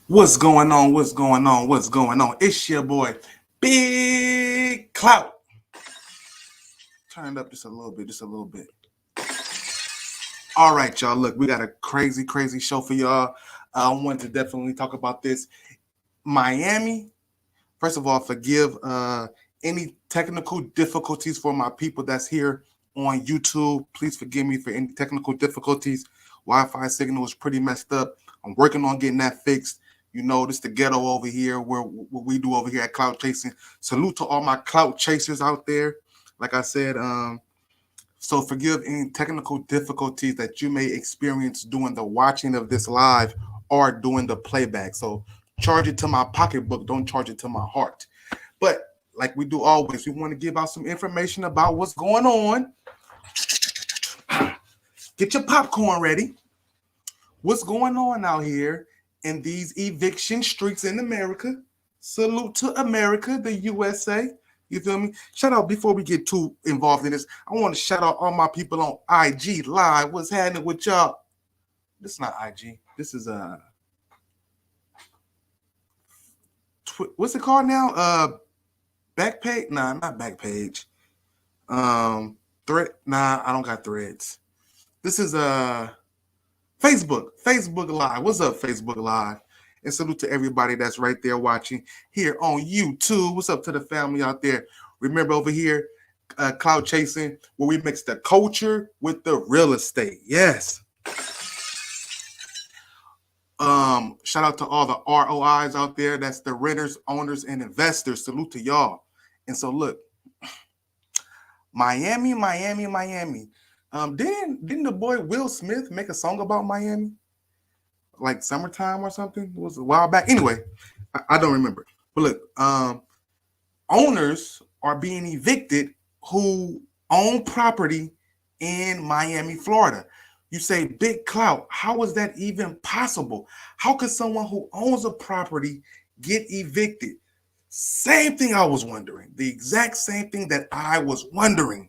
What's going on? What's going on? What's going on? It's your boy, Big Clout. Turn it up just a little bit, just a little bit. All right, y'all. Look, we got a crazy show for y'all. I want to definitely talk about this. Miami. First of all, forgive any technical difficulties for my people that's here on YouTube. Please forgive me for any technical difficulties. Wi-Fi signal is pretty messed up. I'm working on getting that fixed. You know, this the ghetto over here, where what we do over here at Clout Chasing. Salute to all my clout chasers out there. Like I said, so forgive any technical difficulties that you may experience doing the watching of this live or doing the playback. So charge it to my pocketbook, don't charge it to my heart. But like we do always, we want to give out some information about what's going on. Get your popcorn ready. What's going on out here in these eviction streets in America? Salute to America, the USA. You feel me? Shout out before we get too involved in this. I want to shout out all my people on IG Live. What's happening with y'all? This is not IG. This is what's it called now? Backpage? Nah, not Backpage. Thread? Nah, I don't got Threads. This is Facebook Live. What's up, Facebook Live? And salute to everybody that's right there watching here on YouTube. What's up to the family out there? Remember over here, Cloud Chasing, where we mix the culture with the real estate. Yes. Shout out to all the ROIs out there. That's the renters, owners, and investors. Salute to y'all. And so look, Miami. Didn't the boy Will Smith make a song about Miami? Like Summertime or something? It was a while back. Anyway, I don't remember. But look, owners are being evicted who own property in Miami, Florida. You say, Big Clout, how is that even possible? How could someone who owns a property get evicted? Same thing I was wondering. The exact same thing that I was wondering.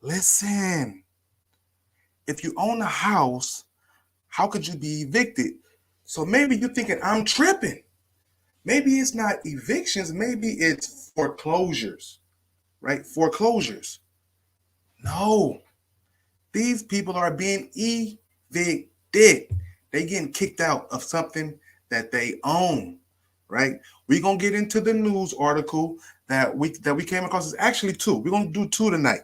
Listen, if you own a house, how could you be evicted? So maybe you're thinking I'm tripping. Maybe it's not evictions. Maybe it's foreclosures, right? Foreclosures. No, these people are being evicted. They getting kicked out of something that they own, right? We're gonna get into the news article that we came across. It's actually two. We're gonna do two tonight.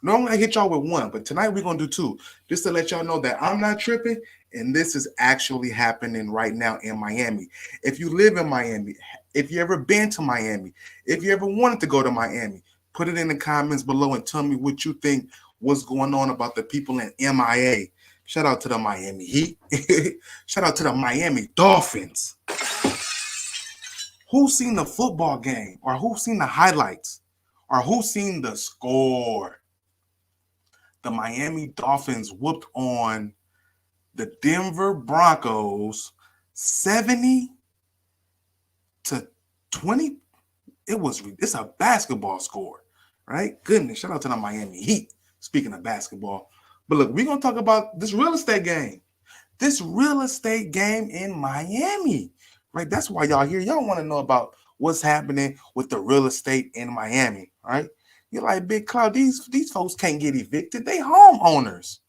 Normally I hit y'all with one, but tonight we're gonna do two, just to let y'all know that I'm not tripping, and this is actually happening right now in Miami. If you live in Miami, if you ever been to Miami, if you ever wanted to go to Miami, put it in the comments below and tell me what you think what's going on about the people in MIA. Shout out to the Miami Heat. Shout out to the Miami Dolphins. Who's seen the football game, or who's seen the highlights, or who's seen the score? The Miami Dolphins whooped on the Denver Broncos 70-20. It's a basketball score, right? Goodness, shout out to the Miami Heat. Speaking of basketball. But look, we're going to talk about this real estate game. This real estate game in Miami, right? That's why y'all here. Y'all want to know about what's happening with the real estate in Miami, right? You're like, Big Cloud, these folks can't get evicted. They homeowners.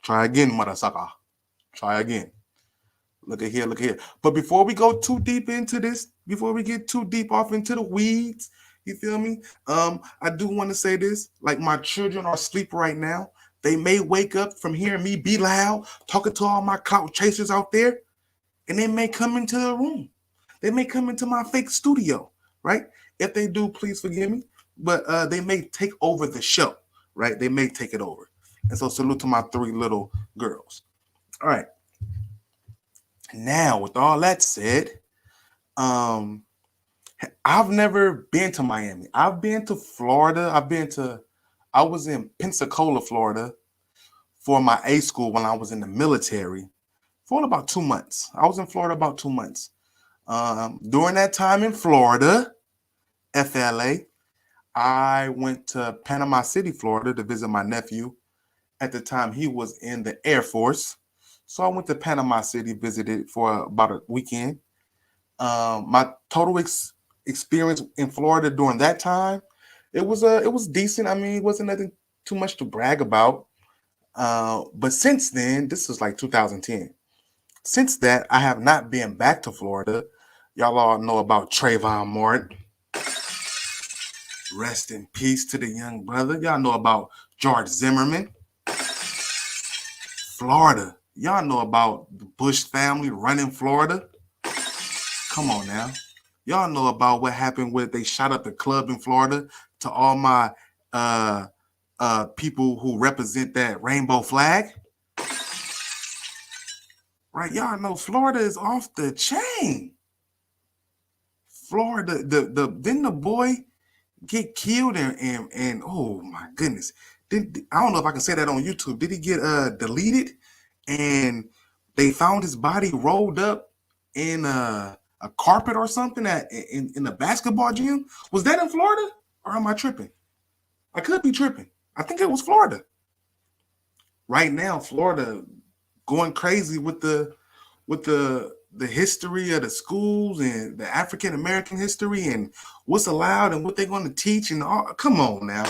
Try again, mother sucker. Try again. Look at here. But before we go too deep into this, before we get too deep off into the weeds, you feel me? I do want to say this. Like, my children are asleep right now. They may wake up from hearing me be loud, talking to all my clout chasers out there, and they may come into the room. They may come into my fake studio, right? If they do, please forgive me. But they may take over the show, right? They may take it over. And so salute to my three little girls. All right. Now, with all that said, I've never been to Miami. I've been to Florida. I was in Pensacola, Florida for my A school when I was in the military for about 2 months. I was in Florida about 2 months. During that time in Florida, FLA, I went to Panama City, Florida to visit my nephew. At the time, he was in the Air Force. So I went to Panama City, visited for about a weekend. My total experience in Florida during that time, it was decent. I mean, it wasn't nothing too much to brag about. But since then, this was like 2010. Since that, I have not been back to Florida. Y'all all know about Trayvon Martin. Rest in peace to the young brother. Y'all know about George Zimmerman. Florida. Y'all know about the Bush family running Florida. Come on now. Y'all know about what happened with they shot up the club in Florida. To all my people who represent that rainbow flag. Right, y'all know Florida is off the chain. Florida, didn't the boy get killed and oh my goodness. I don't know if I can say that on YouTube. Did he get deleted and they found his body rolled up in a carpet or something in the basketball gym? Was that in Florida or am I tripping? I could be tripping. I think it was Florida. Right now, Florida going crazy with the history of the schools and the African American history and what's allowed and what they're going to teach and all. Come on now.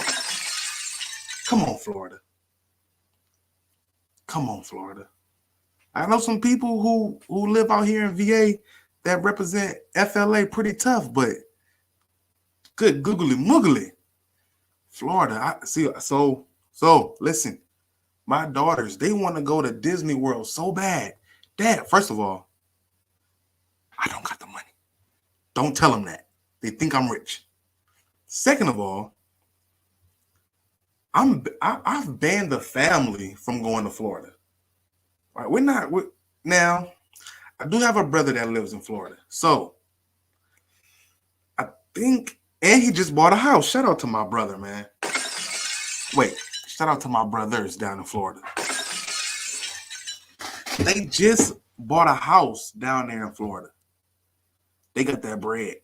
Come on, Florida. Come on, Florida. I know some people who live out here in VA that represent FLA pretty tough, but good googly moogly. Florida. I see. So listen, my daughters, they want to go to Disney World so bad. Dad, first of all, I don't got the money. Don't tell them that. They think I'm rich. Second of all, I've banned the family from going to Florida. All right, now. I do have a brother that lives in Florida, so I think, and he just bought a house. Shout out to my brother, man. Wait, shout out to my brothers down in Florida. They just bought a house down there in Florida. They got that bread.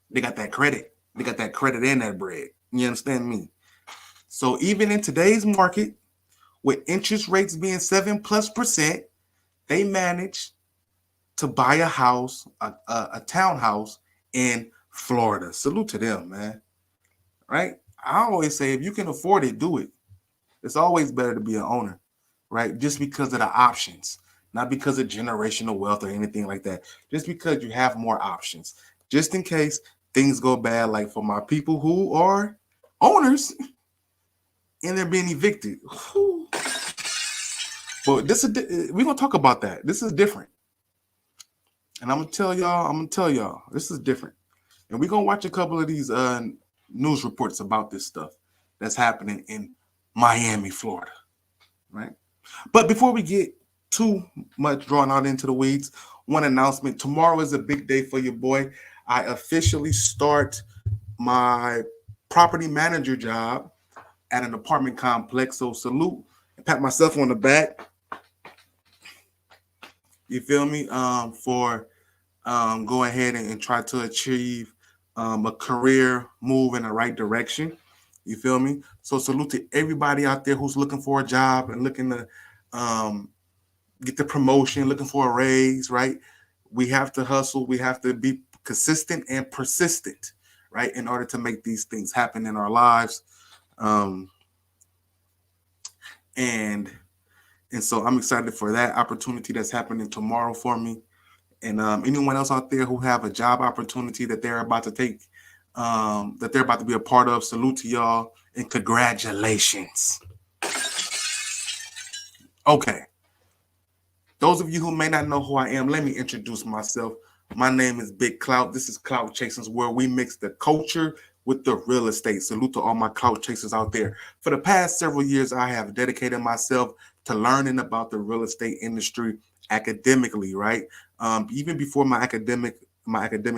They got that credit. They got that credit and that bread. You understand me? So even in today's market, with interest rates being 7+%, they managed to buy a house, a townhouse in Florida. Salute to them, man. Right? I always say if you can afford it, do it. It's always better to be an owner, right? Just because of the options, not because of generational wealth or anything like that. Just because you have more options, just in case things go bad, like for my people who are owners and they're being evicted. Whew. But we're gonna talk about that. This is different. And I'm gonna tell y'all, this is different. And we're gonna watch a couple of these news reports about this stuff that's happening in Miami, Florida. Right? But before we get too much drawn out into the weeds, one announcement. Tomorrow is a big day for your boy. I officially start my property manager job at an apartment complex. So salute and pat myself on the back. You feel me? For go ahead and try to achieve a career move in the right direction. You feel me? So salute to everybody out there who's looking for a job and looking to get the promotion, looking for a raise, right? We have to hustle. We have to be consistent and persistent, right? In order to make these things happen in our lives. And so I'm excited for that opportunity that's happening tomorrow for me. And anyone else out there who have a job opportunity that they're about to take, that they're about to be a part of, salute to y'all and congratulations. Okay. Those of you who may not know who I am, let me introduce myself. My name is Big Clout. This is Clout Chasers, where we mix the culture with the real estate. Salute to all my clout chasers out there. For the past several years, I have dedicated myself to learning about the real estate industry academically, right? Even before my academic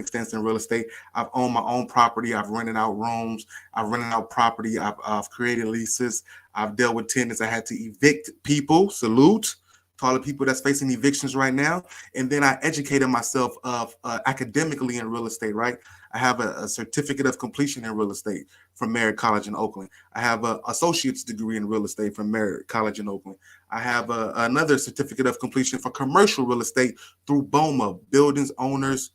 stance in real estate, I've owned my own property. I've rented out rooms. I've rented out property. I've created leases. I've dealt with tenants. I had to evict people. Salute to all the people that's facing evictions right now. And then I educated myself of academically in real estate, right? I have a certificate of completion in real estate from Merritt College in Oakland. I have an associate's degree in real estate from Merritt College in Oakland. I have another certificate of completion for commercial real estate through BOMA, Buildings Owners,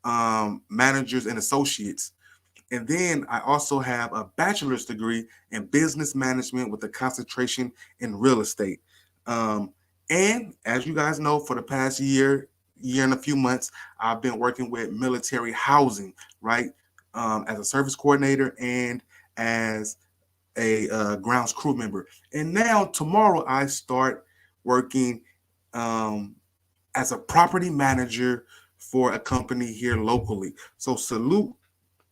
Managers, and Associates. And then I also have a bachelor's degree in business management with a concentration in real estate. And as you guys know, for the past year and a few months, I've been working with military housing, right? As a service coordinator and as a grounds crew member. And now tomorrow I start working as a property manager for a company here locally. So salute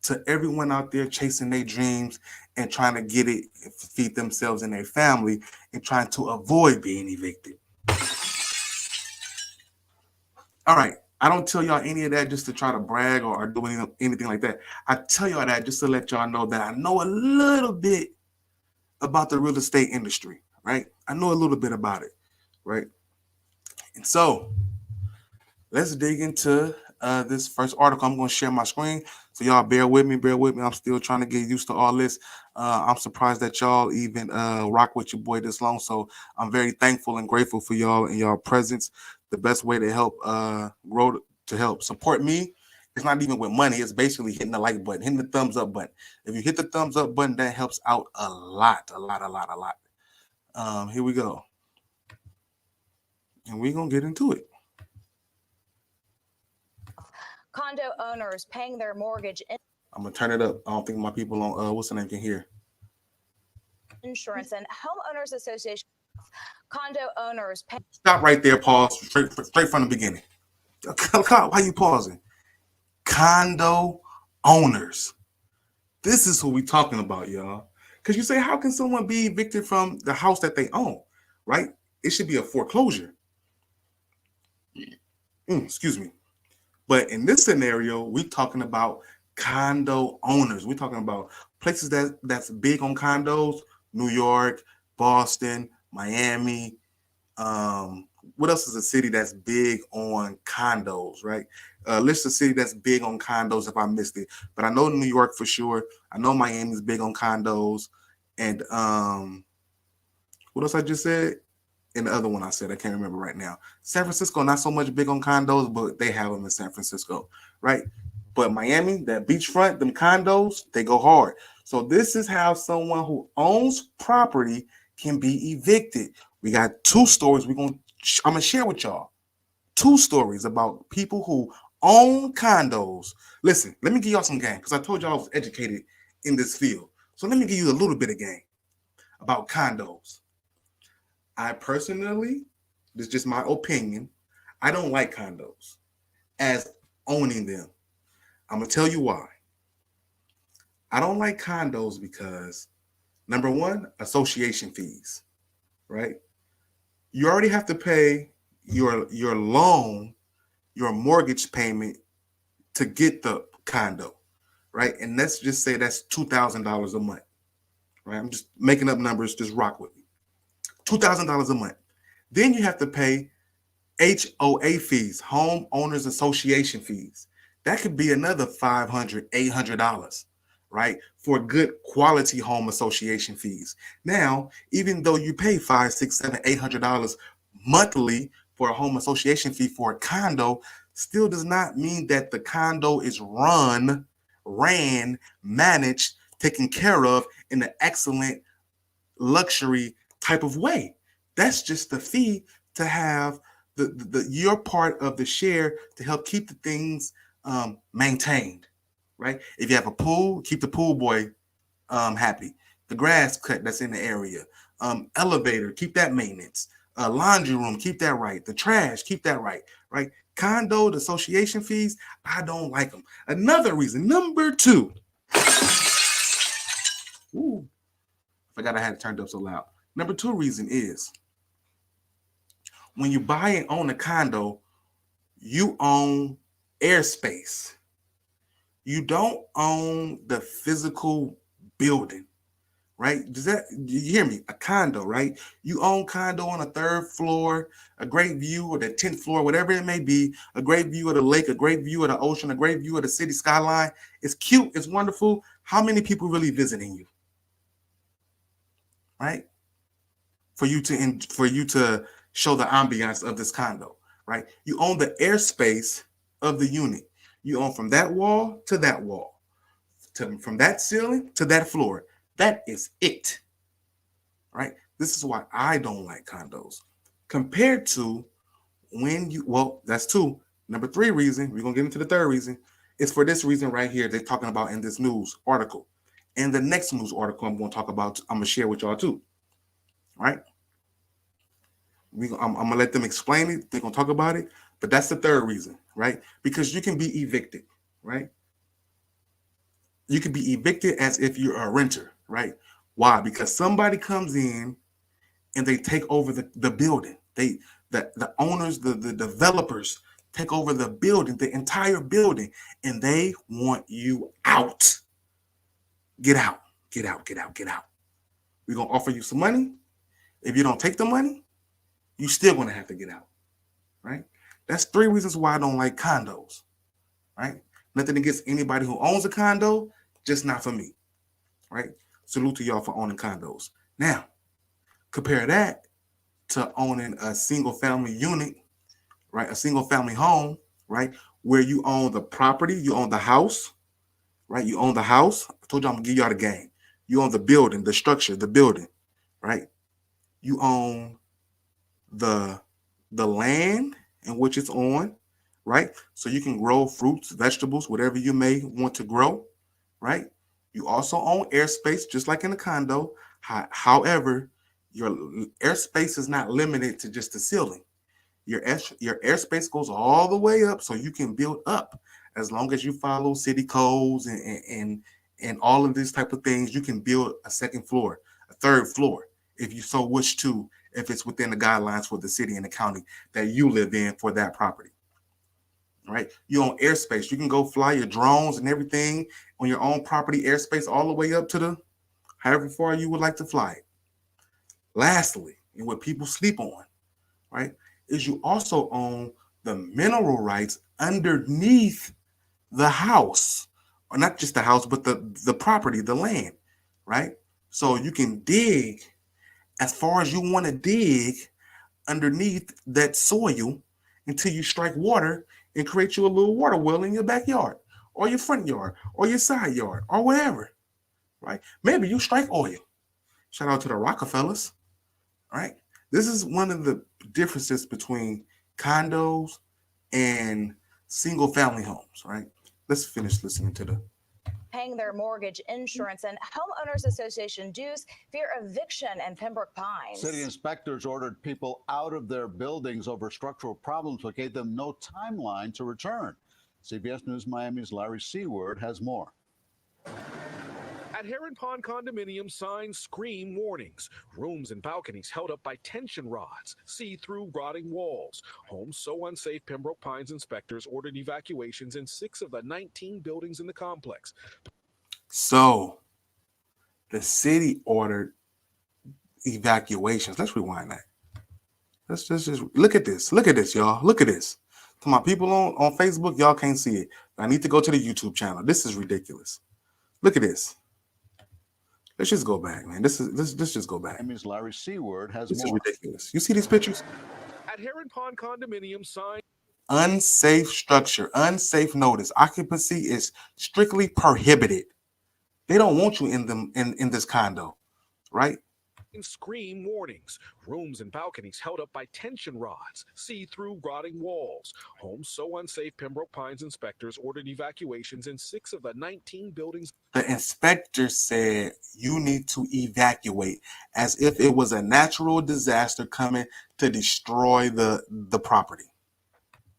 to everyone out there chasing their dreams and trying to get it, feed themselves and their family, and trying to avoid being evicted. All right. I don't tell y'all any of that just to try to brag or do anything like that. I tell y'all that just to let y'all know that I know a little bit about the real estate industry, right? I know a little bit about it, right? And so let's dig into this first article. I'm going to share my screen. So y'all bear with me. I'm still trying to get used to all this. I'm surprised that y'all even rock with your boy this long. So I'm very thankful and grateful for y'all and y'all presence. The best way to help grow, to help support me, it's not even with money. It's basically hitting the like button, hitting the thumbs up button. If you hit the thumbs up button, that helps out a lot. Here we go. And we're going to get into it. Condo owners paying their mortgage. I'm going to turn it up. I don't think my people on, what's the name, can hear. Insurance and homeowners association. Condo owners pay. Stop right there, pause, straight from the beginning. Why are you pausing? Condo owners. This is who we talking about, y'all. Because you say, how can someone be evicted from the house that they own, right? It should be a foreclosure. Excuse me. But in this scenario, we're talking about condo owners. We're talking about places that's big on condos: New York, Boston, Miami. What else is a city that's big on condos, right? List a city that's big on condos if I missed it. But I know New York for sure. I know Miami's big on condos. And what else I just said? And the other one I said, I can't remember right now. San Francisco, not so much big on condos, but they have them in San Francisco, right? But Miami, that beachfront, them condos, they go hard. So this is how someone who owns property can be evicted. We got two stories I'm going to share with y'all. Two stories about people who own condos. Listen, let me give y'all some game because I told y'all I was educated in this field. So let me give you a little bit of game about condos. I personally, this is just my opinion, I don't like condos as owning them. I'm going to tell you why. I don't like condos because, number one, association fees, right? You already have to pay your loan, your mortgage payment to get the condo, right? And let's just say that's $2,000 a month, right? I'm just making up numbers, just rock with me. $2,000 a month. Then you have to pay HOA fees, homeowners association fees. That could be another $500, $800, right? For good quality home association fees. Now, even though you pay $500, $600, $700, $800 monthly for a home association fee for a condo, still does not mean that the condo is ran, managed, taken care of in an excellent luxury type of way. That's just the fee to have the your part of the share to help keep the things maintained, right? If you have a pool, keep the pool boy happy. The grass cut that's in the area, elevator, keep that maintenance. Laundry room, keep that right. The trash, keep that right, right? Condo, the association fees, I don't like them. Another reason, number two. Ooh, forgot I had it turned up so loud. Number two reason is when you buy and own a condo, you own airspace. You don't own the physical building, right? Does that, you hear me? A condo, right? You own condo on a 3rd floor, a great view, or the 10th floor, whatever it may be, a great view of the lake, a great view of the ocean, a great view of the city skyline. It's cute, it's wonderful. How many people really visiting you, right? For you to show the ambiance of this condo, right? You own the airspace of the unit. You own from that wall to that wall, from that ceiling to that floor. That is it, right? This is why I don't like condos compared to when you, well, that's 2. Number 3 reason, we're going to get into the 3rd reason, is for this reason right here they're talking about in this news article. And the next news article I'm going to talk about, I'm going to share with y'all too, right? I'm going to let them explain it. They're going to talk about it. But that's the 3rd reason, right? Because you can be evicted, right? You can be evicted as if you're a renter, right? Why? Because somebody comes in and they take over the building. The owners, the developers take over the building, the entire building, and they want you out. Get out, get out, get out, get out. We're going to offer you some money. If you don't take the money, you're still going to have to get out, right? That's 3 reasons why I don't like condos, right? Nothing against anybody who owns a condo, just not for me, right? Salute to y'all for owning condos. Now, compare that to owning a single family unit, right? A single family home, right? Where you own the property, you own the house, right? You own the house. I told you I'm gonna give y'all the game. You own the building, the structure, the building, right? You own the land in which it's on, right? So you can grow fruits, vegetables, whatever you may want to grow, right? You also own airspace, just like in a condo. However, your airspace is not limited to just the ceiling. Your airspace goes all the way up, so you can build up as long as you follow city codes and all of these type of things. You can build a 2nd floor, a 3rd floor, if you so wish to, if it's within the guidelines for the city and the county that you live in for that property. Right? You own airspace. You can go fly your drones and everything on your own property airspace all the way up to the however far you would like to fly it. Lastly, and what people sleep on, right, is you also own the mineral rights underneath the house, or not just the house, but the property, the land, right? So you can dig as far as you want to dig underneath that soil until you strike water and create you a little water well in your backyard or your front yard or your side yard or whatever, right? Maybe you strike oil. Shout out to the Rockefellers, right? This is one of the differences between condos and single family homes, right? Let's finish listening to the paying their mortgage, insurance, and homeowners association dues fear eviction in Pembroke Pines. City inspectors ordered people out of their buildings over structural problems, but gave them no timeline to return. CBS News Miami's Larry Seward has more. At Heron Pond Condominiums, signs scream warnings. Rooms and balconies held up by tension rods, see-through rotting walls. Homes so unsafe, Pembroke Pines inspectors ordered evacuations in 6 of the 19 buildings in the complex. So the city ordered evacuations. Let's rewind that. Let's just look at this. Look at this, y'all. Look at this. To my people on Facebook, y'all can't see it. I need to go to the YouTube channel. This is ridiculous. Look at this. Let's just go back, man. Let's just go back. Miami's Larry Seward has This more. is ridiculous. You see these pictures? At Heron Pond Condominiums, signs Unsafe structure, unsafe notice. Occupancy is strictly prohibited. They don't want you in this condo, right? scream warnings. Rooms and balconies held up by tension rods, see-through rotting walls. Homes so unsafe, Pembroke Pines inspectors ordered evacuations in 6 of the 19 buildings. The inspector said you need to evacuate as if it was a natural disaster coming to destroy the property.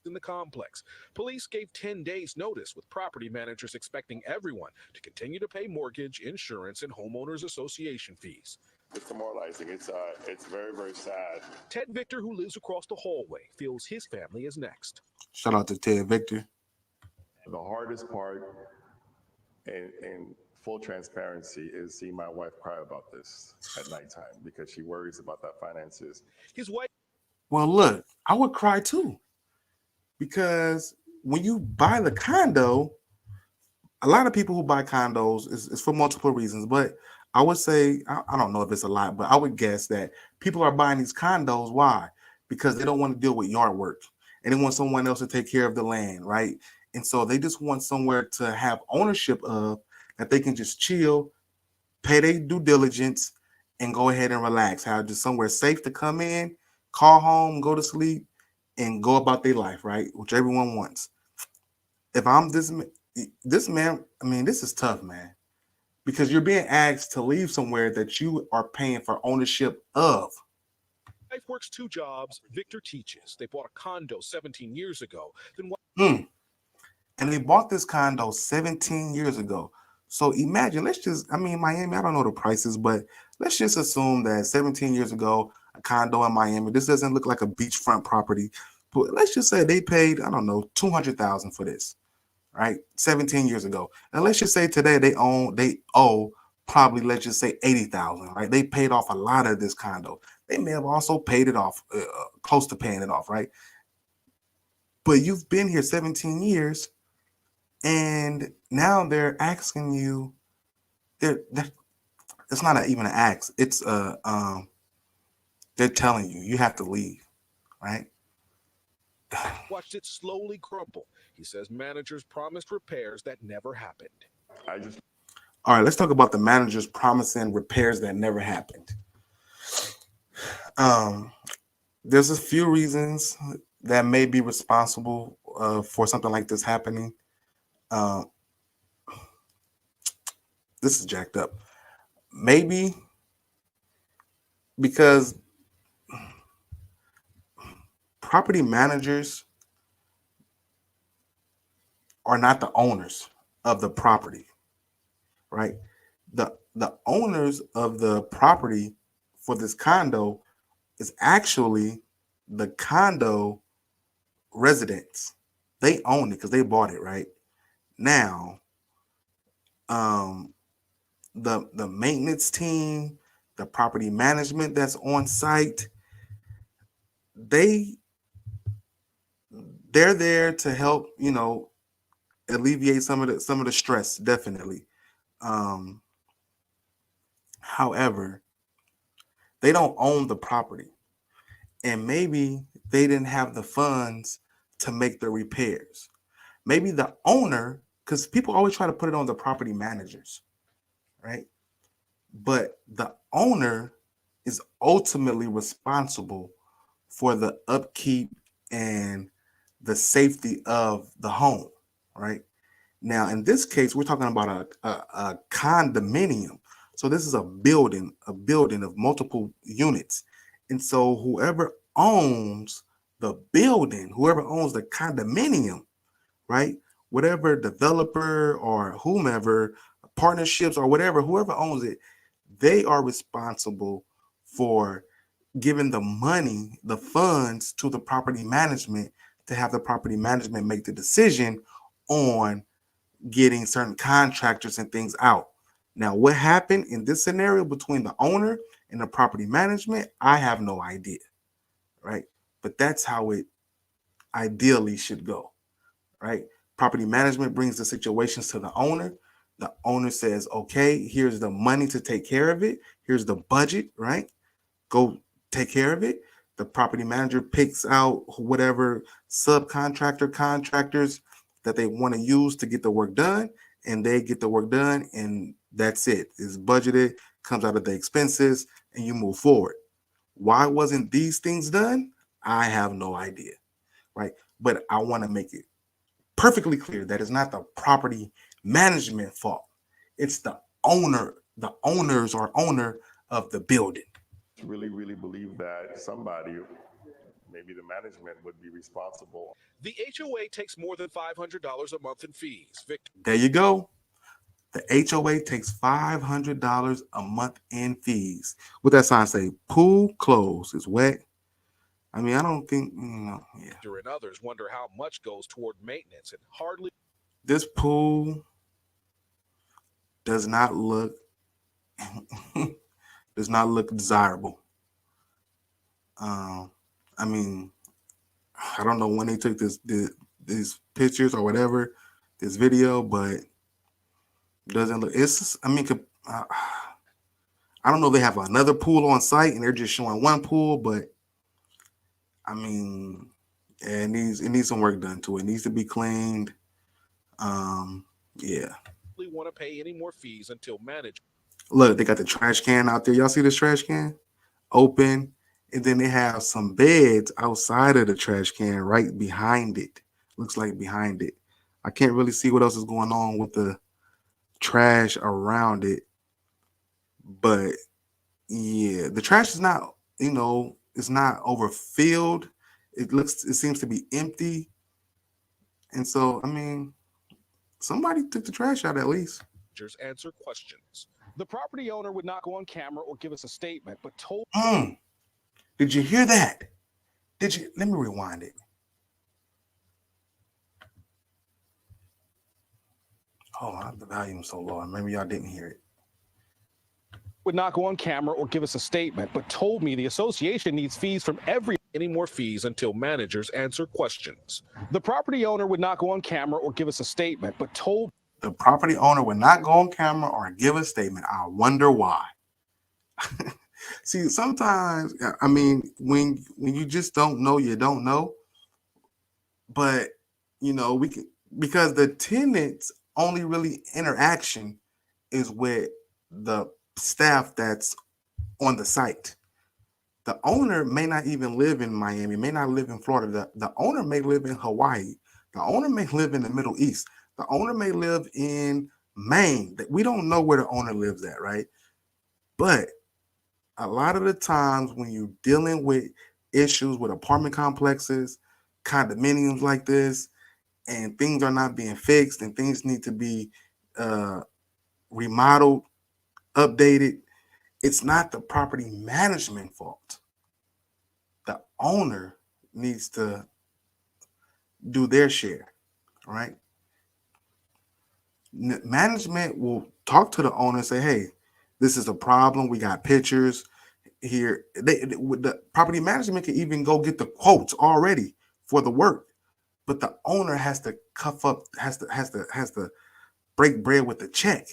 In the complex, police gave 10 days notice, with property managers expecting everyone to continue to pay mortgage, insurance, and homeowners association fees. It's demoralizing. It's very, very sad. Ted Victor, who lives across the hallway, feels his family is next. Shout out to Ted Victor. The hardest part and full transparency, is seeing my wife cry about this at nighttime because she worries about that finances. His wife. Well, look, I would cry too, because when you buy the condo, a lot of people who buy condos is for multiple reasons, but I would say, I don't know if it's a lot, but I would guess that people are buying these condos. Why? Because they don't want to deal with yard work and they want someone else to take care of the land, right? And so they just want somewhere to have ownership of, that they can just chill, pay their due diligence, and go ahead and relax. Have just somewhere safe to come in, call home, go to sleep, and go about their life, right? Which everyone wants. If I'm this man, I mean, this is tough, man, because you're being asked to leave somewhere that you are paying for ownership of. Wife works 2 jobs. Victor teaches. They bought a condo 17 years ago. Then And they bought this condo 17 years ago. So imagine, I mean, Miami, I don't know the prices, but let's just assume that 17 years ago, a condo in Miami, this doesn't look like a beachfront property, but let's just say they paid, I don't know, $200,000 for this, right? 17 years ago. And let's just say today they owe probably, let's just say 80,000, right? They paid off a lot of this condo. They may have also paid it off, close to paying it off, right? But you've been here 17 years, and now they're asking you, it's not even an ask. It's they're telling you have to leave, right? watched it slowly crumble. He says managers promised repairs that never happened. All right, let's talk about the managers promising repairs that never happened. There's a few reasons that may be responsible for something like this happening. This is jacked up. Maybe because property managers are not the owners of the property, right? The owners of the property for this condo is actually the condo residents. They own it because they bought it, right? Now, the maintenance team, the property management that's on site, they're there to help, alleviate some of the stress, definitely. However, they don't own the property, and maybe they didn't have the funds to make the repairs. Maybe the owner, because people always try to put it on the property managers, right? But the owner is ultimately responsible for the upkeep and the safety of the home, right? Now, in this case, we're talking about a condominium. So this is a building of multiple units. And so whoever owns the building, whoever owns the condominium, right? Whatever developer or whomever, partnerships or whatever, whoever owns it, they are responsible for giving the money, the funds to the property management to have the property management make the decision on getting certain contractors and things out. Now, what happened in this scenario between the owner and the property management, I have no idea, right? But that's how it ideally should go, right? Property management brings the situations to the owner. The owner says, okay, here's the money to take care of it. Here's the budget, right? Go take care of it. The property manager picks out whatever subcontractor, contractors that they want to use to get the work done, and they get the work done, and that's it. It's budgeted, comes out of the expenses, and you move forward. Why wasn't these things done? I have no idea, right? But I want to make it perfectly clear that it's not the property management fault. It's the owner, the owners or owner of the building. Really, really believe that somebody, maybe the management, would be responsible. The HOA takes more than $500 a month in fees. Victor. There you go. The HOA takes $500 a month in fees. What that sign say? Pool closed. It's wet. I mean, I don't think, yeah. And others wonder how much goes toward maintenance and hardly. This pool does not look does not look desirable. I mean, I don't know when they took these pictures or whatever, this video, but doesn't look. It's. I mean, I don't know if they have another pool on site and they're just showing one pool, but I mean, yeah, it needs some work done to it. It needs to be cleaned. Yeah. Want to pay any more fees until managed. Look, they got the trash can out there. Y'all see this trash can? Open. And then they have some beds outside of the trash can right behind it. Looks like behind it. I can't really see what else is going on with the trash around it. But yeah, the trash is not, it's not overfilled. It seems to be empty. And so, I mean, somebody took the trash out at least. Answer questions. The property owner would not go on camera or give us a statement, but told. Did you hear that? Let me rewind it. Oh, the volume's so low. Maybe y'all didn't hear it. Would not go on camera or give us a statement, but told me the association needs fees from any more fees until managers answer questions. The property owner would not go on camera or give us a statement, but told. The property owner would not go on camera or give a statement. I wonder why. See, sometimes, I mean, when you just don't know, you don't know. But, because the tenant's only really interaction is with the staff that's on the site. The owner may not even live in Miami, may not live in Florida. The owner may live in Hawaii. The owner may live in the Middle East. The owner may live in Maine. We don't know where the owner lives at, right? But a lot of the times when you're dealing with issues with apartment complexes, condominiums like this, and things are not being fixed and things need to be remodeled, updated, it's not the property management fault. The owner needs to do their share, right? Management will talk to the owner and say, hey, this is a problem. We got pictures here. The property management can even go get the quotes already for the work, but the owner has to has to break bread with the check.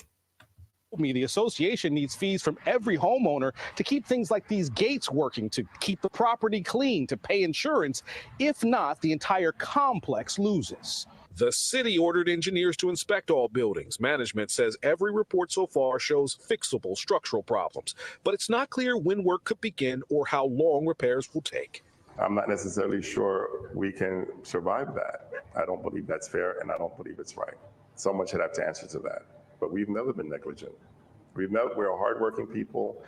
The association needs fees from every homeowner to keep things like these gates working, to keep the property clean, to pay insurance. If not, the entire complex loses. The city ordered engineers to inspect all buildings. Management says every report so far shows fixable structural problems, but it's not clear when work could begin or how long repairs will take. I'm not necessarily sure we can survive that. I don't believe that's fair, and I don't believe it's right. Someone should have to answer to that. But we've never been negligent. We're hardworking people,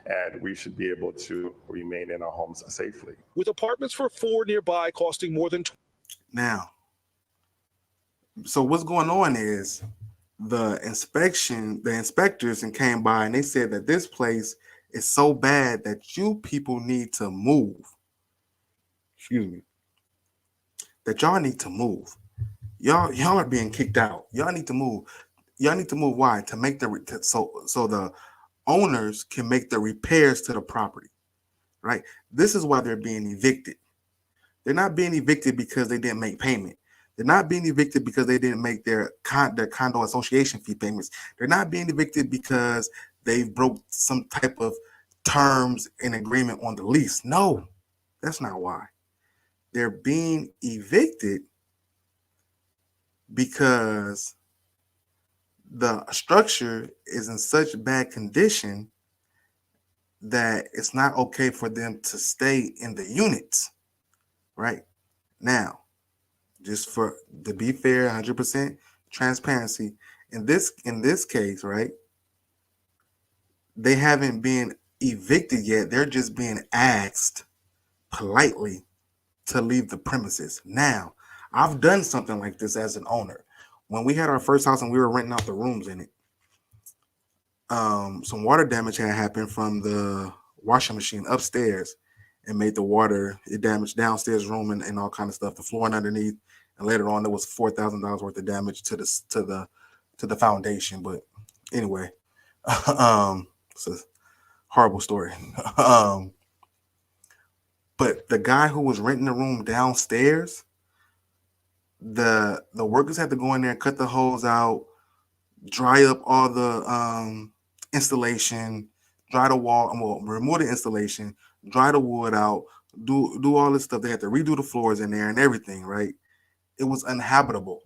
and we should be able to remain in our homes safely. With apartments for 4 nearby costing more than now. So what's going on is the inspectors came by and they said that this place is so bad that you people need to move. Excuse me. That y'all need to move. Y'all are being kicked out. Y'all need to move. Y'all need to move. Why? To make so the owners can make the repairs to the property, right? This is why they're being evicted. They're not being evicted because they didn't make payment. They're not being evicted because they didn't make their condo association fee payments. They're not being evicted because they broke some type of terms and agreement on the lease. No, that's not why. They're being evicted because the structure is in such bad condition that it's not okay for them to stay in the units, right? Now, just to be fair, 100% transparency, in this case, right, they haven't been evicted yet. They're just being asked politely to leave the premises. Now, I've done something like this as an owner. When we had our first house and we were renting out the rooms in it, some water damage had happened from the washing machine upstairs and made the water, it damaged downstairs room and all kind of stuff, the floor and underneath. And later on, there was $4,000 worth of damage to the foundation. But Anyway, it's a horrible story. But the guy who was renting the room downstairs, the workers had to go in there and cut the hose out, dry up all the installation, dry the wall, well, remove the installation, dry the wood out, do all this stuff. They had to redo the floors in there and everything, right? It was uninhabitable.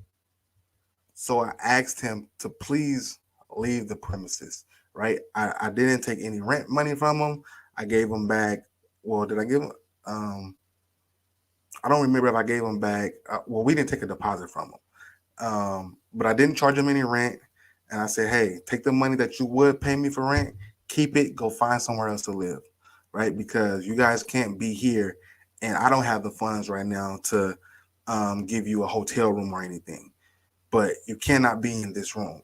So I asked him to please leave the premises, right? I didn't take any rent money from him. I gave him back. Well, did I give him? I don't remember if I gave him back. Well, we didn't take a deposit from him, but I didn't charge him any rent. And I said, hey, take the money that you would pay me for rent, keep it, go find somewhere else to live, right? Because you guys can't be here, and I don't have the funds right now to give you a hotel room or anything. But you cannot be in this room.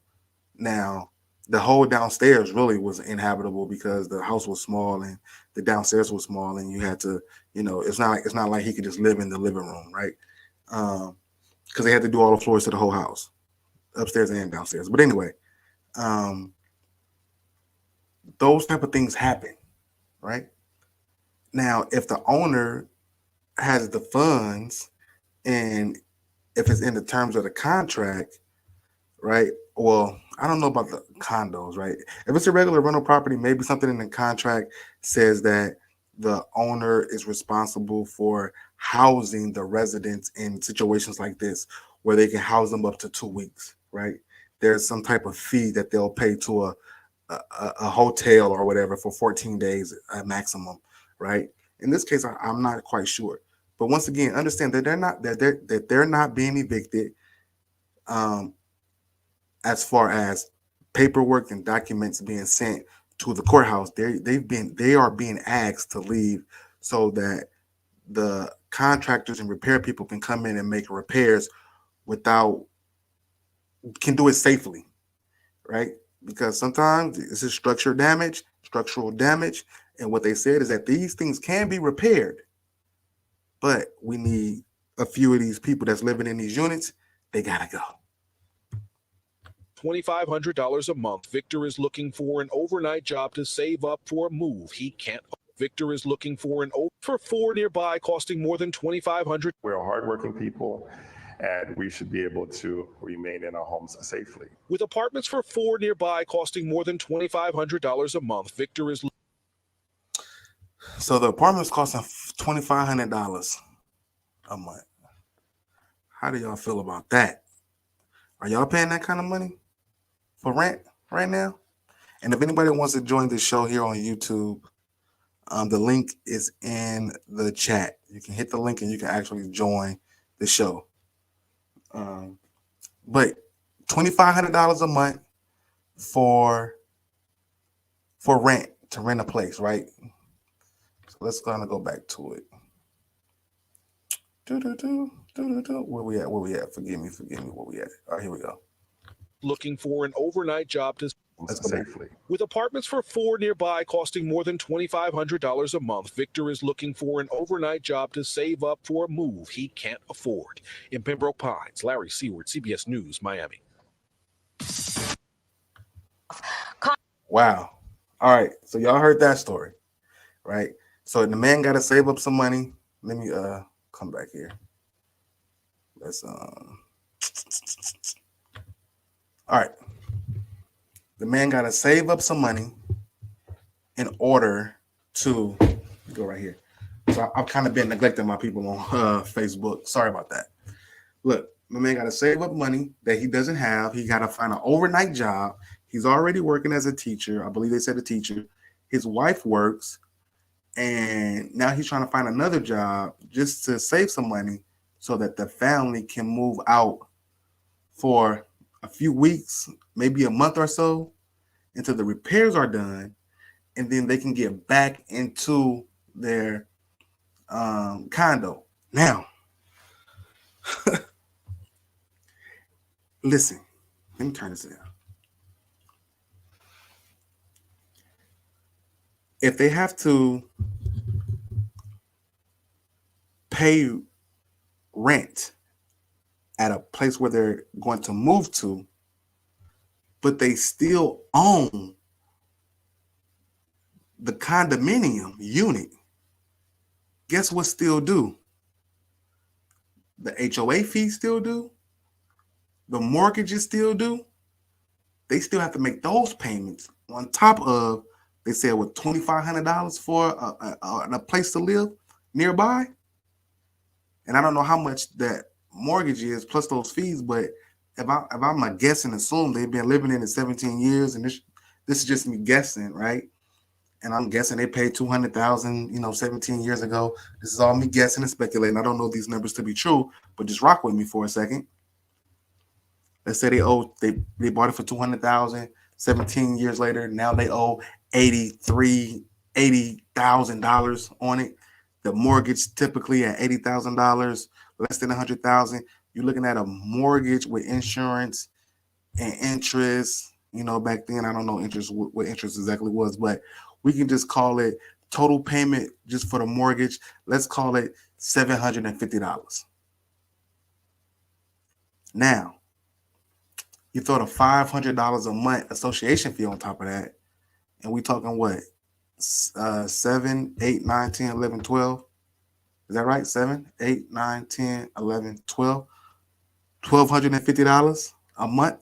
Now, the whole downstairs really was inhabitable because the house was small and the downstairs was small, and you had to, it's not like he could just live in the living room, right? Because they had to do all the floors to the whole house, upstairs and downstairs. But anyway, those type of things happen, right? Now, if the owner has the funds and if it's in the terms of the contract, right? Well, I don't know about the condos, right? If it's a regular rental property, maybe something in the contract says that the owner is responsible for housing the residents in situations like this, where they can house them up to 2 weeks, right? There's some type of fee that they'll pay to a hotel or whatever for 14 days at maximum, right? In this case, I'm not quite sure. But once again, understand that they're not being evicted. As far as paperwork and documents being sent to the courthouse, they are being asked to leave so that the contractors and repair people can come in and make repairs can do it safely, right? Because sometimes this is structural damage, and what they said is that these things can be repaired, but we need a few of these people that's living in these units. They gotta go. $2,500 a month. Victor is looking for an overnight job to save up for a move he can't. Victor is looking for for 4 nearby, costing more than $2,500. We're hardworking people, and we should be able to remain in our homes safely. With apartments for 4 nearby, costing more than $2,500 a month. Victor is. So the apartment's costing $2,500 a month. How do y'all feel about that? Are y'all paying that kind of money for rent right now? And if anybody wants to join the show here on YouTube, the link is in the chat. You can hit the link and you can actually join the show. But $2,500 a month for rent, to rent a place, right? So let's kind of go back to it. Where we at? Forgive me. Where we at? All right, here we go. Looking for an overnight job to Safely. With apartments for 4 nearby, costing more than $2,500 a month. Victor is looking for an overnight job to save up for a move he can't afford. In Pembroke Pines, Larry Seward, CBS News, Miami. Wow. All right. So y'all heard that story, right? So the man got to save up some money. Let me come back here. Let's all right. The man got to save up some money in order to go right here. So I've kind of been neglecting my people on Facebook. Sorry about that. Look, my man got to save up money that he doesn't have. He got to find an overnight job. He's already working as a teacher. I believe they said a teacher. His wife works, and now he's trying to find another job just to save some money so that the family can move out for a few weeks, maybe a month or so, until the repairs are done, and then they can get back into their condo. Now, listen, let me turn this down. If they have to pay rent at a place where they're going to move to, but they still own the condominium unit. Guess what still due? The HOA fee still due. The mortgage is still due. They still have to make those payments on top of, they said, what, $2,500 for a place to live nearby. And I don't know how much that mortgage is plus those fees, but if I'm a guess and assume they've been living in it 17 years, and this is just me guessing, right? And I'm guessing they paid $200,000, 17 years ago. This is all me guessing and speculating. I don't know these numbers to be true, but just rock with me for a second. Let's say they bought it for $200,000. 17 years later, now they owe $80,000 on it. The mortgage typically at $80,000, less than $100,000. You're looking at a mortgage with insurance and interest. Back then I don't know what interest exactly was, but we can just call it total payment just for the mortgage. Let's call it $750. Now, you throw the $500 a month association fee on top of that, and we talking what? 7, 8, 9, 10, 11, 12. Is that right? 7, 8, 9, 10, 11, 12. $1,250 a month.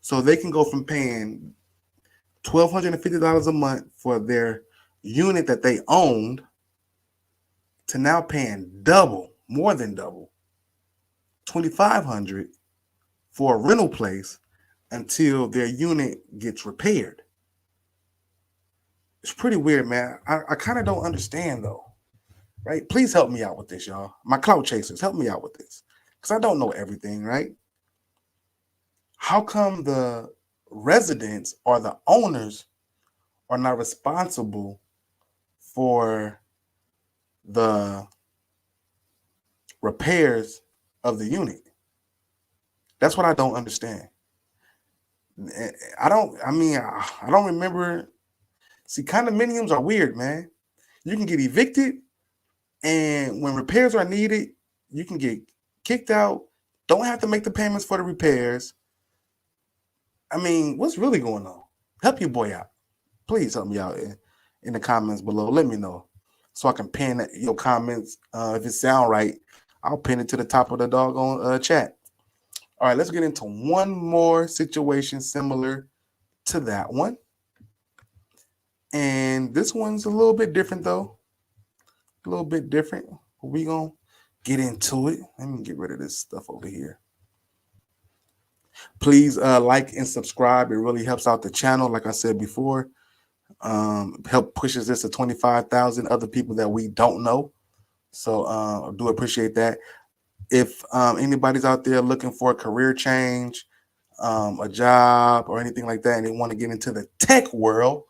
So they can go from paying $1,250 a month for their unit that they owned to now paying double, more than double, $2,500 for a rental place until their unit gets repaired. It's pretty weird, man. I kind of don't understand though, right? Please help me out with this, y'all. My clout chasers, help me out with this, because I don't know everything, right? How come the residents or the owners are not responsible for the repairs of the unit? That's what I don't understand. I don't remember. See, condominiums are weird, man. You can get evicted, and when repairs are needed, you can get kicked out. Don't have to make the payments for the repairs. I mean, what's really going on? Help your boy out. Please help me out in the comments below. Let me know so I can pin your comments. If it sound right, I'll pin it to the top of the doggone chat. All right, let's get into one more situation similar to that one. And this one's a little bit different, though. A little bit different. We're going to get into it. Let me get rid of this stuff over here. Please like and subscribe. It really helps out the channel, like I said before. Help pushes this to 25,000 other people that we don't know. So I do appreciate that. If anybody's out there looking for a career change, a job or anything like that, and they want to get into the tech world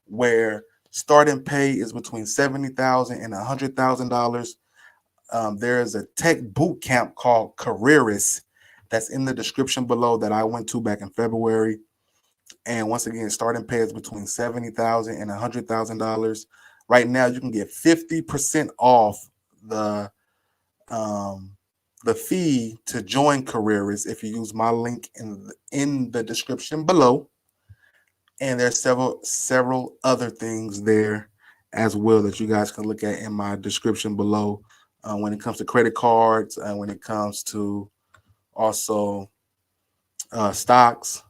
where starting pay is between $70,000 and $100,000, there's a tech boot camp called Careerist that's in the description below that I went to back in February. And once again, starting pay is between $70,000 and $100,000. Right now, you can get 50% off the fee to join Careerist if you use my link in the description below. And there's several other things there as well that you guys can look at in my description below when it comes to credit cards and when it comes to also stocks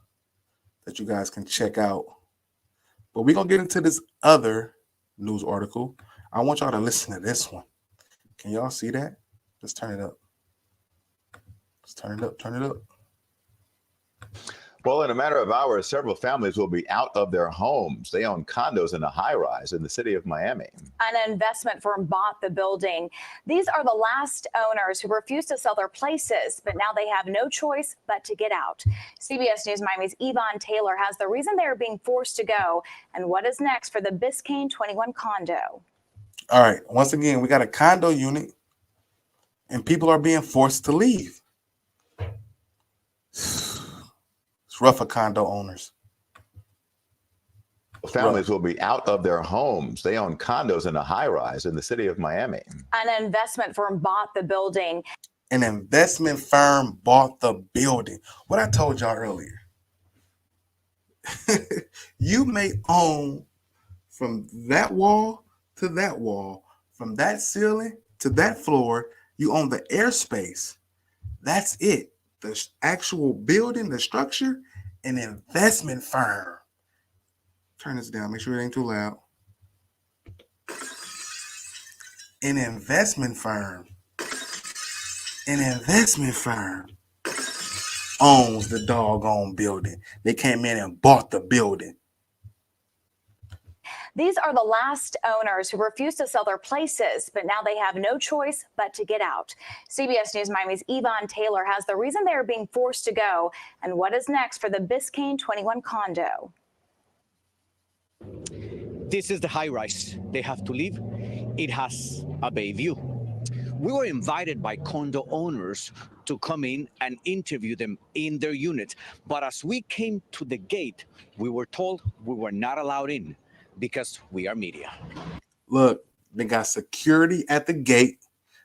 that you guys can check out. But we're going to get into this other news article. I want y'all to listen to this one. Can y'all see that? Let's turn it up. Let's turn it up. Turn it up. Well, in a matter of hours, several families will be out of their homes. They own condos in a high-rise in the city of Miami. An investment firm bought the building. These are the last owners who refused to sell their places, but now they have no choice but to get out. CBS News Miami's Yvonne Taylor has the reason they are being forced to go and what is next for the Biscayne 21 condo. All right. Once again, we got a condo unit and people are being forced to leave. It's rough for condo owners. Families will be out of their homes. They own condos in a high-rise in the city of Miami. An investment firm bought the building. An investment firm bought the building. What I told y'all earlier. You may own from that wall to that wall, from that ceiling to that floor. You own the airspace. That's it. The actual building, the structure, an investment firm. Turn this down. Make sure it ain't too loud. An investment firm. An investment firm owns the doggone building. They came in and bought the building. These are the last owners who refused to sell their places, but now they have no choice but to get out. CBS News Miami's Yvonne Taylor has the reason they are being forced to go and what is next for the Biscayne 21 condo. This is the high rise. They have to leave. It has a bay view. We were invited by condo owners to come in and interview them in their unit. But as we came to the gate, we were told we were not allowed in because we are media. Look, they got security at the gate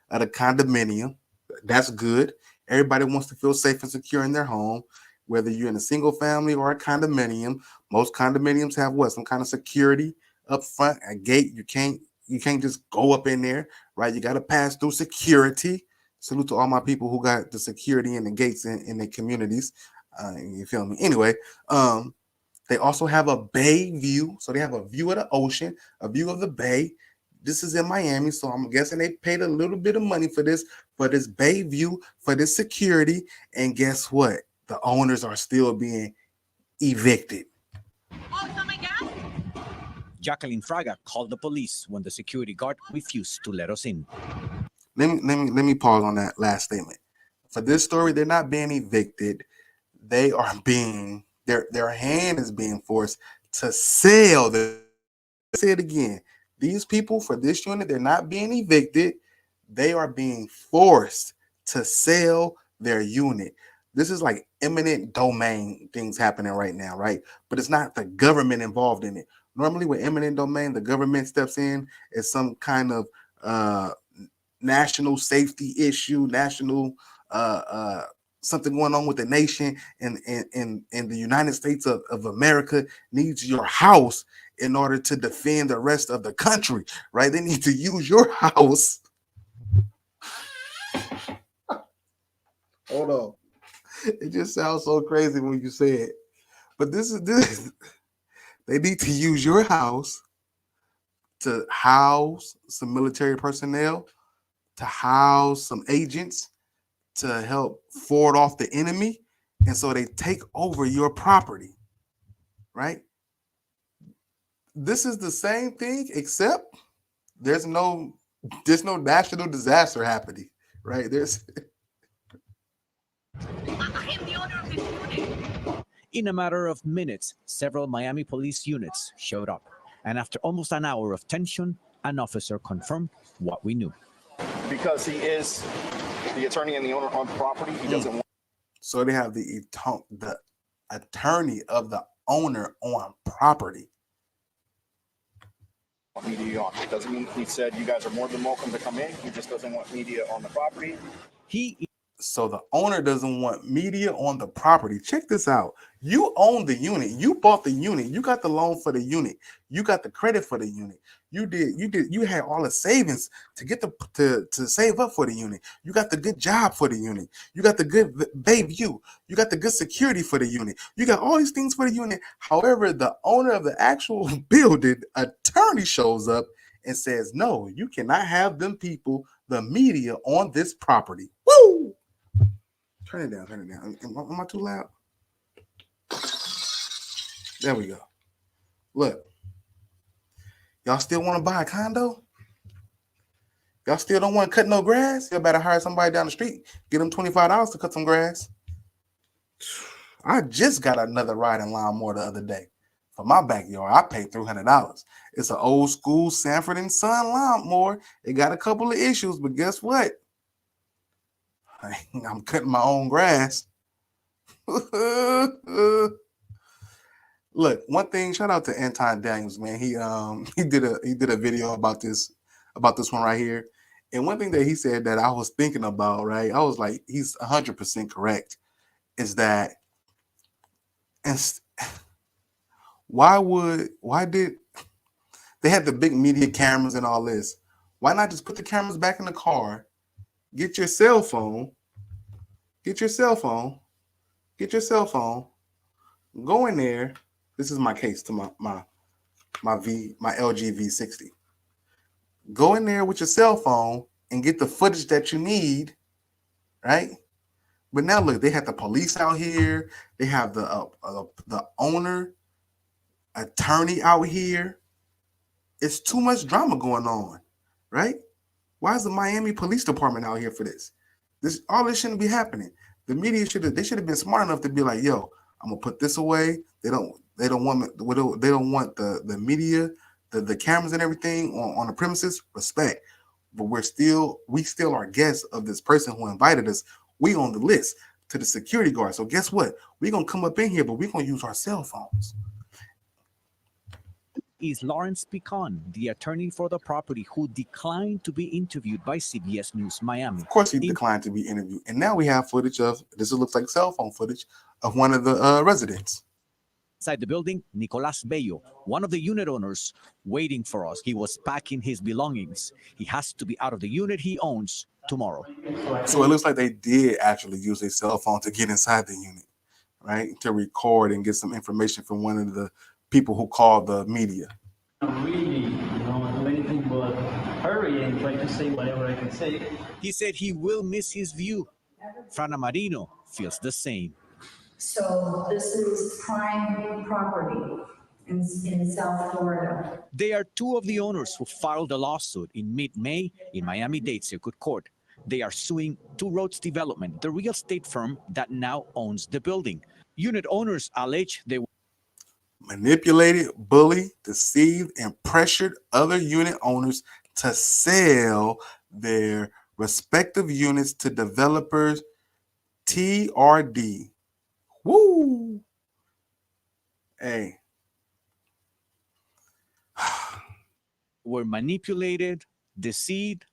of the condominium. That's good. Everybody wants to feel safe and secure in their home, whether you're in a single family or a condominium. Most condominiums have what? Some kind of security up front, a gate. You can't just go up in there, right? You got to pass through security. Salute to all my people who got the security and the gates in their communities. You feel me? Anyway, they also have a bay view. So they have a view of the ocean, a view of the bay. This is in Miami, so I'm guessing they paid a little bit of money for this bay view, for this security. And guess what? The owners are still being evicted. Jacqueline Fraga called the police when the security guard refused to let us in. Let me pause on that last statement. For this story, they're not being evicted. They are being their hand is being forced to sell. Say it again. These people for this unit, they're not being evicted. They are being forced to sell their unit. This is like eminent domain things happening right now, right? But it's not the government involved in it. Normally with eminent domain, the government steps in as some kind of national safety issue, national something going on with the nation, and the United States of America needs your house in order to defend the rest of the country, right? They need to use your house. Hold on. It just sounds so crazy when you say it. But this. They need to use your house to house some military personnel, to house some agents, to help ward off the enemy. And so they take over your property, right? This is the same thing, except there's no national disaster happening, right? In a matter of minutes, several Miami police units showed up. And after almost an hour of tension, an officer confirmed what we knew. Because he is the attorney and the owner on the property, he doesn't want. So they have the attorney of the owner on property. Media on. It doesn't mean he said you guys are more than welcome to come in. He just doesn't want media on the property. So the owner doesn't want media on the property. Check this out. You own the unit. You bought the unit. You got the loan for the unit. You got the credit for the unit. You had all the savings to get to save up for the unit. You got the good job for the unit. You got the good bay view. You got the good security for the unit. You got all these things for the unit. However, the owner of the actual building attorney shows up and says, no, you cannot have them people, the media on this property. Woo! Turn it down. Am I too loud? There we go. Look. Y'all still want to buy a condo? Y'all still don't want to cut no grass? You better hire somebody down the street. Get them $25 to cut some grass. I just got another riding lawnmower the other day for my backyard. I paid $300. It's an old school Sanford and Son lawnmower. It got a couple of issues, but guess what? I'm cutting my own grass. Look, one thing, shout out to Anton Daniels, man. He did a video about this one right here. And one thing that he said that I was thinking about, right? I was like, he's 100% correct, is that why did they had the big media cameras and all this? Why not just put the cameras back in the car, get your cell phone, go in there. This is my case to my LG V60. Go in there with your cell phone and get the footage that you need, right? But now look, they have the police out here. They have the owner, attorney out here. It's too much drama going on, right? Why is the Miami Police Department out here for this? All this shouldn't be happening. The media should have been smart enough to be like, yo, I'm gonna put this away. They don't want the media, the cameras and everything on the premises. Respect, but we still are guests of this person who invited us. We on the list to the security guard. So guess what? We're gonna come up in here, but we're gonna use our cell phones. Is Lawrence Picon, the attorney for the property, who declined to be interviewed by CBS News Miami. Of course, he declined to be interviewed, and now we have footage of this. It looks like cell phone footage of one of the residents. Inside the building, Nicolas Bello, one of the unit owners, waiting for us. He was packing his belongings. He has to be out of the unit he owns tomorrow. So it looks like they did actually use their cell phone to get inside the unit, right? To record and get some information from one of the people who called the media. Really, do anything but hurry and try to say whatever I can say. He said he will miss his view. Frana Marino feels the same. So this is prime property in South Florida. They are two of the owners who filed a lawsuit in mid-May in Miami-Dade Circuit Court. They are suing Two Roads Development, the real estate firm that now owns the building. Unit owners allege they manipulated, bullied, deceived, and pressured other unit owners to sell their respective units to developers. TRD. Woo! Hey. were manipulated, deceived,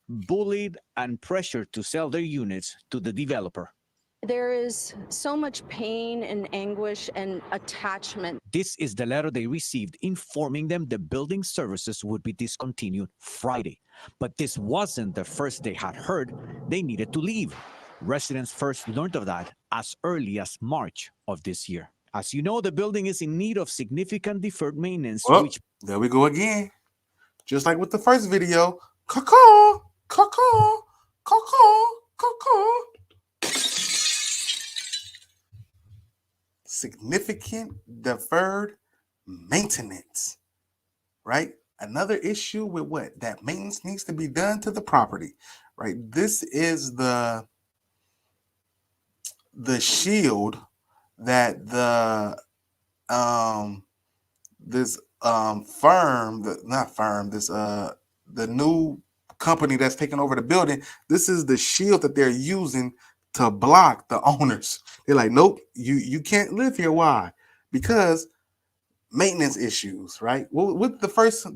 bullied, and pressured to sell their units to the developer. There is so much pain and anguish and attachment. This is the letter they received informing them the building services would be discontinued Friday. But this wasn't the first they had heard they needed to leave. Residents first learned of that as early as March of this year. As you know, the building is in need of significant deferred maintenance. Well, there we go again. Just like with the first video. Caw-caw, caw-caw, caw-caw, caw-caw. Significant deferred maintenance, right? Another issue with what? That maintenance needs to be done to the property, right? This is the shield that the new company that's taking over the building, this is the shield that they're using to block the owners. They're like, nope, you can't live here. Why? Because maintenance issues, right? Well, with the first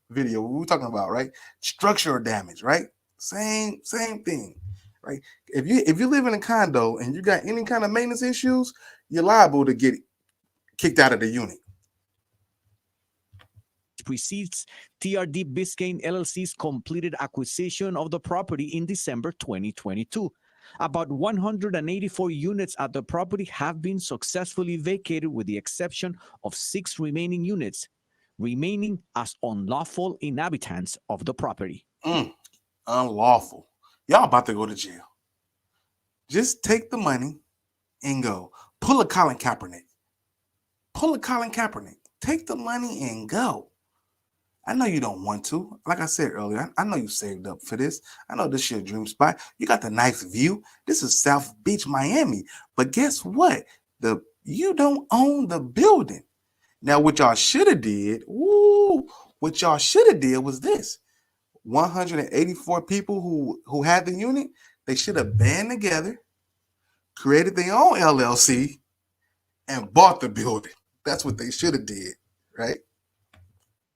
video we were talking about, right? Structural damage, right? Same thing, right? If you live in a condo and you got any kind of maintenance issues, you're liable to get kicked out of the unit. Precedes TRD Biscayne LLC's completed acquisition of the property in December 2022. About 184 units at the property have been successfully vacated, with the exception of 6 remaining units, remaining as unlawful inhabitants of the property. Unlawful. Y'all about to go to jail. Just take the money and go. Pull a Colin Kaepernick. Take the money and go. I know you don't want to. Like I said earlier, I know you saved up for this. I know this is your dream spot. You got the nice view. This is South Beach, Miami. But guess what? You don't own the building. Now, what y'all should have did, was this. 184 people who had the unit, they should have band together, created their own LLC, and bought the building. That's what they should have did, right?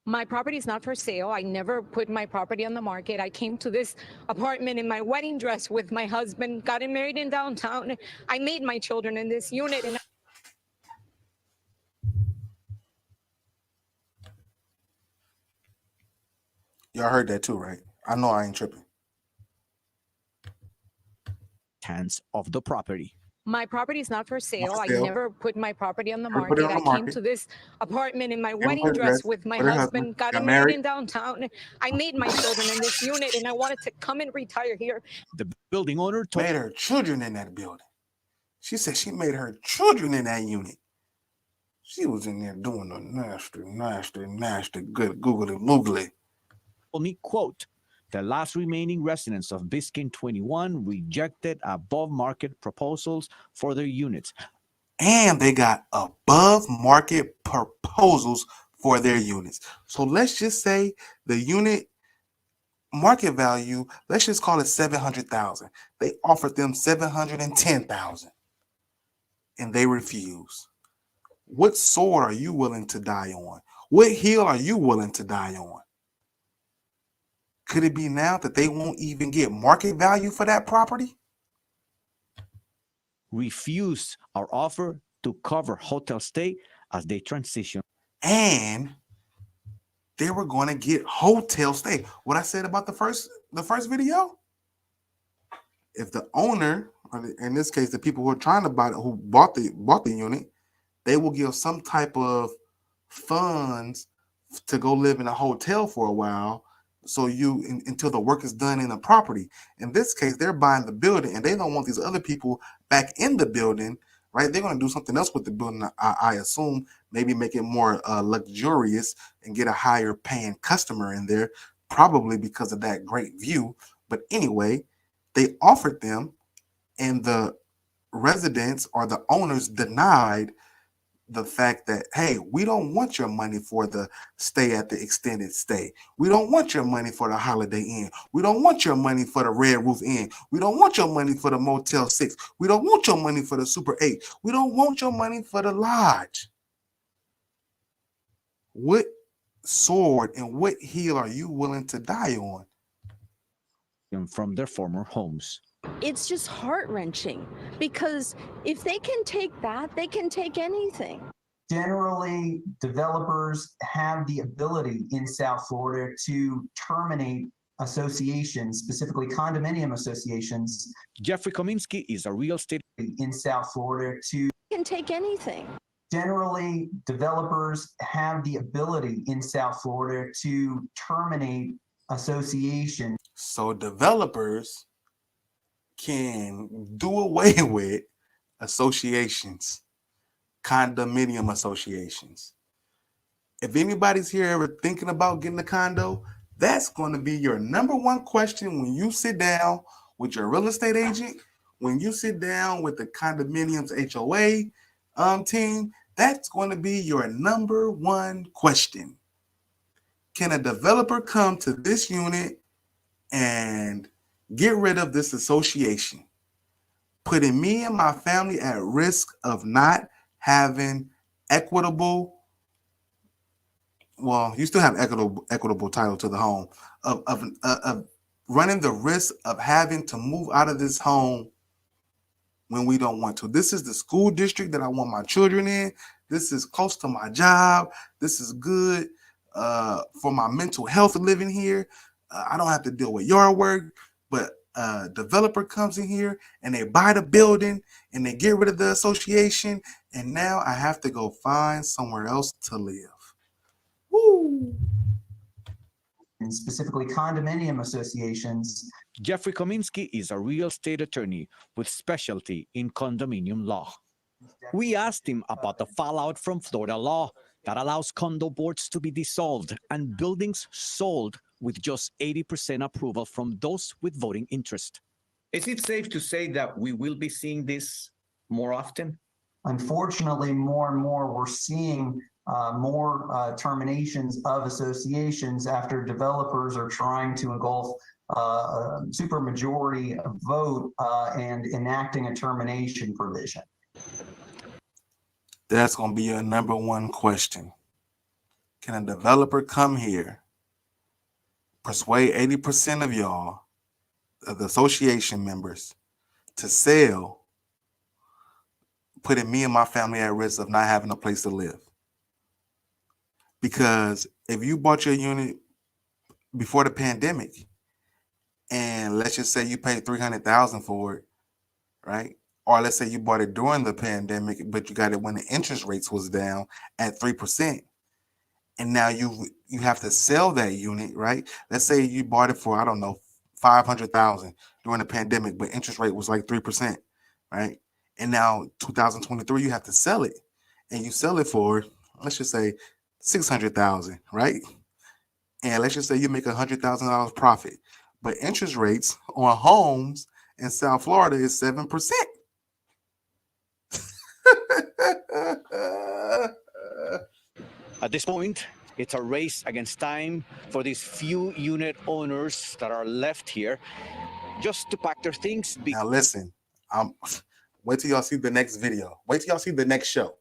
My property is not for sale. I never put my property on the market. I came to this apartment in my wedding dress with my husband, got married in downtown. I made my children in this unit. And Y'all heard that too, right? I know I ain't tripping. Hands of the property. My property is not for sale. I sale. never put my property on the Never put it market. on the I came market. to this apartment in my Never wedding put a dress dress with my with her husband, got got married married. in downtown. I made my children in this unit and I wanted to come and retire here. The building owner told Made her children in that building. She said she made her children in that unit. She was in there doing the nasty, good googly moogly. me, quote, the last remaining residents of Biscayne 21 rejected above market proposals for their units. And they got above market proposals for their units. So let's just say the unit market value, let's just call it 700,000. They offered them 710,000 and they refuse. What sword are you willing to die on? What hill are you willing to die on? Could it be now that they won't even get market value for that property? Refused our offer to cover hotel stay as they transition. And they were going to get hotel stay. What I said about the first video? If the owner, or in this case, the people who are trying to buy it, who bought the unit, they will give some type of funds to go live in a hotel for a while, so until the work is done in the property. In this case, they're buying the building, and they don't want these other people back in the building, right? They're going to do something else with the building, I assume, maybe make it more luxurious and get a higher paying customer in there, probably because of that great view. But anyway, they offered them, and the residents or the owners denied the fact that, hey, we don't want your money for the stay at the extended stay. We don't want your money for the Holiday Inn. We don't want your money for the Red Roof Inn. We don't want your money for the Motel 6. We don't want your money for the Super 8. We don't want your money for the Lodge. What sword and what heel are you willing to die on? From their former homes. It's just heart-wrenching because if they can take that, they can take anything. Generally, developers have the ability in South Florida to terminate associations, specifically condominium associations. Jeffrey Kominski is a real estate in South Florida to Can take anything. Generally, developers have the ability in South Florida to terminate associations. So developers can do away with associations, condominium associations. If anybody's here ever thinking about getting a condo, that's going to be your number one question when you sit down with your real estate agent, when you sit down with the condominiums HOA team. That's going to be your number one question. Can a developer come to this unit and get rid of this association, putting me and my family at risk of not having equitable, well, you still have equitable title to the home, of running the risk of having to move out of this home when we don't want to. This is the school district that I want my children in. This is close to my job. This is good for my mental health living here. I don't have to deal with yard work, but a developer comes in here and they buy the building and they get rid of the association, and now I have to go find somewhere else to live. Woo! And specifically condominium associations. Jeffrey Kominski is a real estate attorney with specialty in condominium law. We asked him about the fallout from Florida law that allows condo boards to be dissolved and buildings sold with just 80% approval from those with voting interest. Is it safe to say that we will be seeing this more often? Unfortunately, more and more we're seeing more terminations of associations after developers are trying to engulf a supermajority vote and enacting a termination provision. That's going to be your number one question. Can a developer come here, persuade 80% of y'all, of the association members, to sell, putting me and my family at risk of not having a place to live? Because if you bought your unit before the pandemic, and let's just say you paid $300,000 for it, right? Or let's say you bought it during the pandemic, but you got it when the interest rates was down at 3%. And now you have to sell that unit, right? Let's say you bought it for, I don't know, 500,000 during the pandemic, but interest rate was like 3%, right? And now 2023, you have to sell it, and you sell it for, let's just say, 600,000, right? And let's just say you make $100,000 profit, but interest rates on homes in South Florida is 7%. At this point, it's a race against time for these few unit owners that are left here just to pack their things. Now listen, wait till y'all see the next video. Wait till y'all see the next show.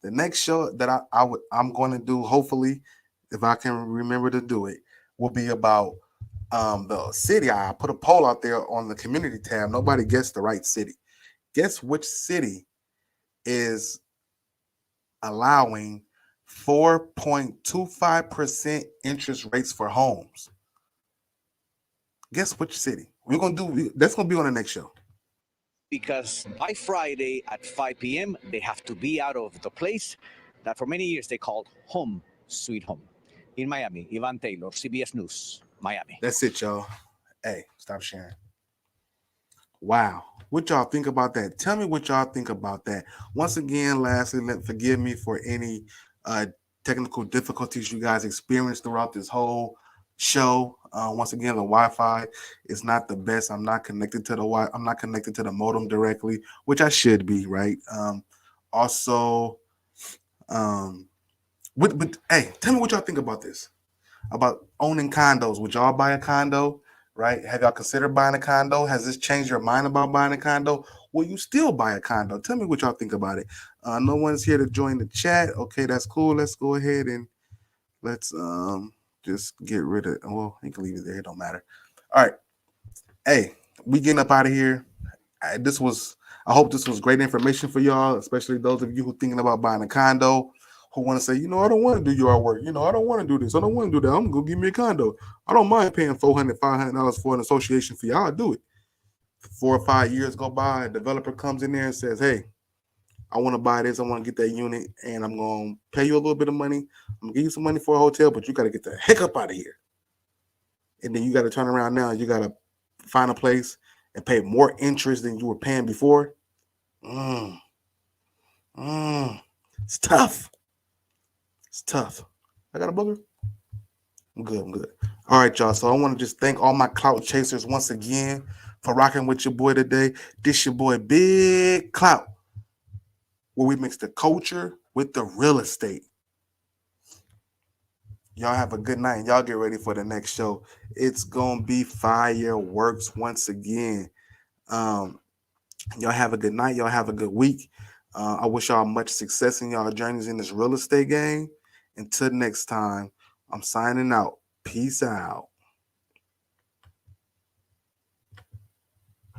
The next show that I'm going to do, hopefully, if I can remember to do it, will be about the city. I put a poll out there on the community tab. Nobody guessed the right city. Guess which city is allowing 4.25% interest rates for homes? Guess which city? That's gonna be on the next show. Because by Friday at 5 p.m., they have to be out of the place that for many years they called home sweet home. In Miami, Ivan Taylor, CBS News, Miami. That's it, y'all. Hey, stop sharing. Wow. What y'all think about that? Tell me what y'all think about that. Once again, lastly, forgive me for any technical difficulties you guys experienced throughout this whole show. Once again, the Wi-Fi is not the best. I'm not connected to the modem directly, which I should be, right? But hey, tell me what y'all think about this. About owning condos. Would y'all buy a condo? Right? Have y'all considered buying a condo? Has this changed your mind about buying a condo? Will you still buy a condo? Tell me what y'all think about it. No one's here to join the chat. Okay, that's cool. Let's go ahead and let's just get rid of. Well, you can leave it there. It don't matter. All right. Hey, we getting up out of here. I hope this was great information for y'all, especially those of you who thinking about buying a condo, who want to say, I don't want to do yard work. I don't want to do this. I don't want to do that. I'm going to give me a condo. I don't mind paying $400, $500 for an association fee. I'll do it. 4 or 5 years go by, a developer comes in there and says, hey, I want to buy this. I want to get that unit, and I'm going to pay you a little bit of money. I'm going to give you some money for a hotel, but you got to get the heck up out of here. And then you got to turn around now. You got to find a place and pay more interest than you were paying before. It's tough. It's tough. I got a booger? I'm good. All right, y'all. So I want to just thank all my clout chasers once again for rocking with your boy today. This your boy, Big Clout, where we mix the culture with the real estate. Y'all have a good night. Y'all get ready for the next show. It's going to be fireworks once again. Y'all have a good night. Y'all have a good week. I wish y'all much success in y'all journeys in this real estate game. Until next time, I'm signing out. Peace out.